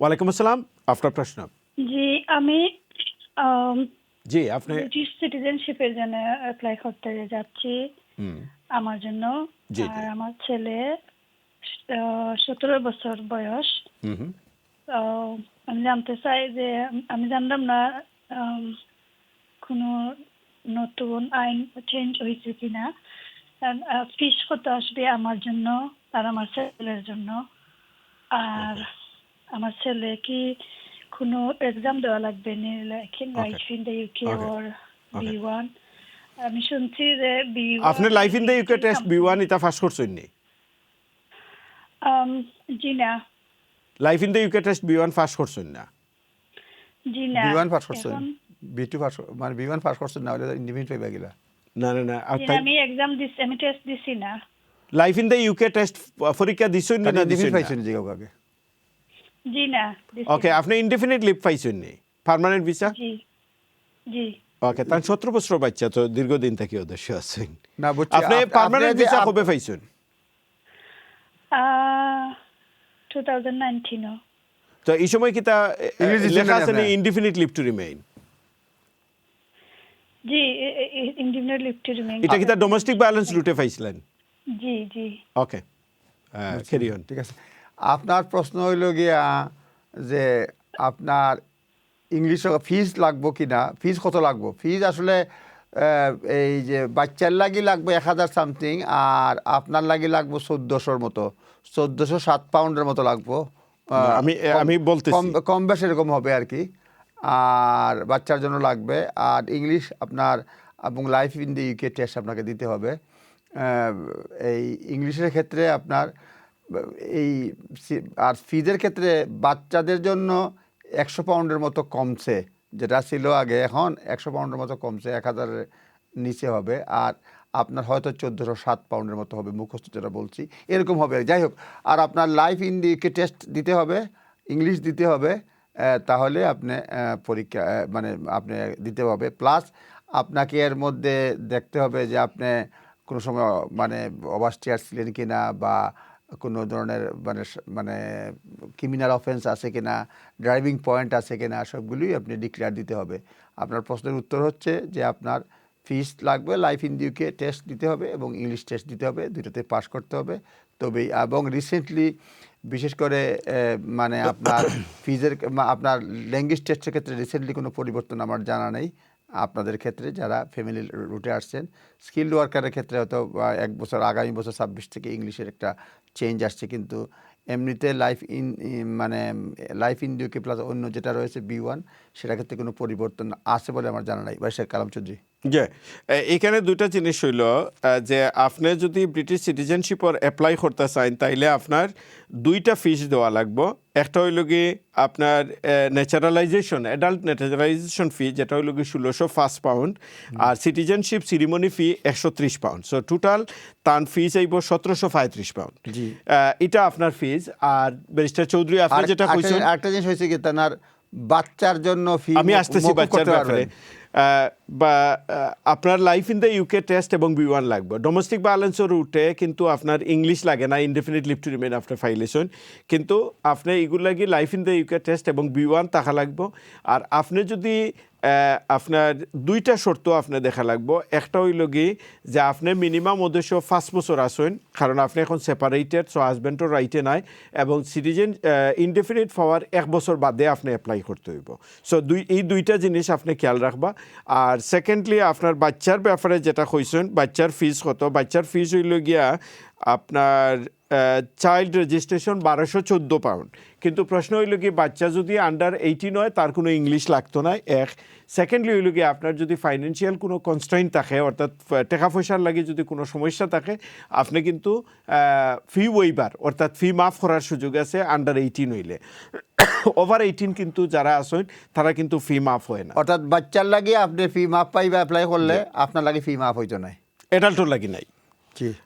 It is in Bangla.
ওয়ালাইকুম আসসালাম, আপনার প্রশ্ন। জি, আমি জি, আপনি। ব্রিটিশ সিটিজেনশিপের জন্য অ্যাপ্লাই করতে যাচ্ছি হুম, আমার জন্য। জি জি। আর আমার ছেলে 17 বছর বয়স। হুম হুম। তো আমি জানতে চাই যে আমি জানলাম না আম, কোনো নতুন আইন চেঞ্জ হয়েছে কিনা, ফিস কত আসবে আমার জন্য আর আমার ছেলের জন্য। আর ওকে আমার ছেলে কি কোনো এক্সাম দেওয়া লাগবে নি, like okay life in the UK okay or okay. B1? আমি শুনছি যে আপনি B1 life in the UK 80 test something. B1 এটা পাস করছেন নি? জি না, life in the UK test B1 pass করছেন না? জি না। B1 পাস করছেন, এখন B2 পাস মানে B1 পাস করছেন না হলে ইন্ডিপেন্ডেন্ট পাইবা গেলা। না না না, আর জি না, তাই আমি এক্সাম দিছি, আমি টেস্ট দিছি না। Life in the UK test পরীক্ষা দিছেন নি তাহলে না ইন্ডিপেন্ডেন্ট দিছেন না? পাইছেন যে কাউকে। জি না, দিছি ওকে, না। আপনি ইনডেফিনিট লিভ পাইছেন নি, পার্মানেন্ট ভিসা? জি জি। ওকে, তার 17 বছর বাচ্চা তো দীর্ঘদিন থেকে উদ্দেশ্য আছেন। না বুঝছি, আপনি পার্মানেন্ট যে ভিসা কবে পাইছেন? 2019 তো এই সময় কি তা ইংলিশ দিছেন লেখা না আছে আপনি? Indefinite leave to remain? জি, ইন্ডিপেন্ডেন্ট লিভ টু রিমেইন। এটা কি তা ডোমেস্টিক ভায়োলেন্স রুটে পাইছিলেন? জি জি। ওকে, ক্যারি অন। ঠিক আছে। আপনার প্রশ্ন হইল গিয়া যে আপনার ইংলিশ ফিজ লাগবো কিনা, ফিজ কত লাগবো। ফিজ আসলে এই যে বাচ্চার লাগি লাগবে 1000 সামথিং, আর আপনার লাগি লাগবো 1400-র মতো, 1407 পাউন্ডের মতো লাগবো। আমি বলতেছি। কম বেশ এরকম হবে আর কি। আর বাচ্চার জন্য লাগবে। আর ইংলিশ আপনার এবং life in the UK test আপনাকে দিতে হবে। এই ইংলিশের ক্ষেত্রে আপনার এই আর ফিজের ক্ষেত্রে বাচ্চাদের জন্য 100 পাউন্ডের মতো কমছে, যেটা ছিল আগে, এখন 100 পাউন্ডের মতো কমছে, 1000-এর নিচে হবে। আর আপনার হয়তো 1407 পাউন্ডের মতো হবে, মুখস্থ যেটা বলছি এরকম হবে। যাই হোক, আর আপনার life in the UK test দিতে হবে, ইংলিশ দিতে হবে, তাহলে আপনি পরীক্ষা মানে আপনি দিতে হবে। প্লাস আপনাকে এর মধ্যে দেখতে হবে যে আপনি কোনো সময় মানে ওভারস্টেয়ার ছিলেন কিনা, বা কোনো ধরনের মানে মানে ক্রিমিনাল অফেন্স আছে কিনা, ড্রাইভিং পয়েন্ট আছে কিনা, সবগুলোই আপনি ডিক্লেয়ার দিতে হবে। আপনার প্রশ্নের উত্তর হচ্ছে যে আপনার ফিস লাগবে, লাইফ ইন ইউকে টেস্ট দিতে হবে এবং ইংলিশ টেস্ট দিতে হবে, দুটোতে পাস করতে হবে তবেই। এবং রিসেন্টলি বিশেষ করে মানে আপনার ফিজের আপনার ল্যাঙ্গুয়েজ টেস্টের ক্ষেত্রে রিসেন্টলি কোনো পরিবর্তন আমার জানা নেই। আপনাদের ক্ষেত্রে যারা ফ্যামিলি রুটে আসছেন, স্কিল্ড ওয়ার্কারের ক্ষেত্রে হয়তো এক বছর আগামী বছর 26 থেকে ইংলিশের একটা চেঞ্জ আসছে, কিন্তু এমনিতে লাইফ ইন মানে লাইফ ইন ইউকে প্লাস অন্য যেটা রয়েছে B1, সেটার ক্ষেত্রে কোনো পরিবর্তন আছে বলে আমার জানা নাই। ভাই শেখ কালাম চৌধুরী। যে এখানে দুইটা জিনিস হইল, যে আপনি যদি ব্রিটিশ সিটিজেনশিপর অ্যাপ্লাই করতে চান তাইলে আপনার দুইটা ফিস দেওয়া লাগবে। একটা হইল কি আপনার ন্যাচারালাইজেশন, অ্যাডাল্ট ন্যাচারালাইজেশন ফি, যেটা হইল কি 1605 পাউন্ড, আর সিটিজেনশিপ সিরিমনি ফি 130 পাউন্ড। সো টোটাল তার ফিস আইব 1735 পাউন্ড। জি, এটা আপনার ফিস। আর ব্যারিস্টার চৌধুরী আপনি যেটা কইছেন, একটা জিনিস হয়েছে কি, তার বাচ্চার জন্য ফি আমি আসতেছি বাচ্চার ব্যাপারে। বা আপনার life in the UK test এবং B1 লাগবে। ডোমেস্টিক ভায়োলেন্সের রুটে কিন্তু আপনার ইংলিশ লাগে না, ইনডেফিনিট লিভ টু রিমেইন আপনার ফাইলেশন। কিন্তু আপনি এগুলো লাগি life in the UK test এবং B1 থাকা লাগবে। আর আপনি যদি আপনার দুইটা শর্ত আপনি দেখা লাগবো। একটা হইল কি যে আপনি মিনিমাম উদ্দেশ্য 5 বছর আসেন, কারণ আপনি এখন সেপারেটেড, সো হাজব্যান্ডও রাইটে নাই, এবং সিটিজেন ইনডেফিনিট পাওয়ার 1 বছর বাদে আপনি অ্যাপ্লাই করতে হইব। সো এই দুইটা জিনিস আপনি খেয়াল রাখবা। আর সেকেন্ডলি আপনার বাচ্চার ব্যাপারে যেটা কইছেন, বাচ্চার ফিস কত? বাচ্চার ফিস হইল গিয়া আপনার চাইল্ড রেজিস্ট্রেশন 1214 পাউন্ড। কিন্তু প্রশ্ন হইল কি বাচ্চা যদি আন্ডার 18 হয় তার কোনো ইংলিশ লাগতো না, এক। সেকেন্ডলি হইল কি আপনার যদি ফাইন্যান্সিয়াল কোনো কনস্ট্রেইন্ট থাকে, অর্থাৎ টাকা পয়সার লাগে যদি কোনো সমস্যা থাকে, আপনি কিন্তু ফি ওয়েইবার অর্থাৎ ফি মাফ করার সুযোগ আছে আন্ডার 18 হইলে। ওভার 18 কিন্তু যারা আসেন তারা কিন্তু ফি মাফ হয় না। অর্থাৎ বাচ্চার লাগে আপনি ফি মাফ পাইবা অ্যাপ্লাই করলে, আপনার লাগে ফি মাফ হইতো না। অ্যাডাল্টর লাগি নাই। জি।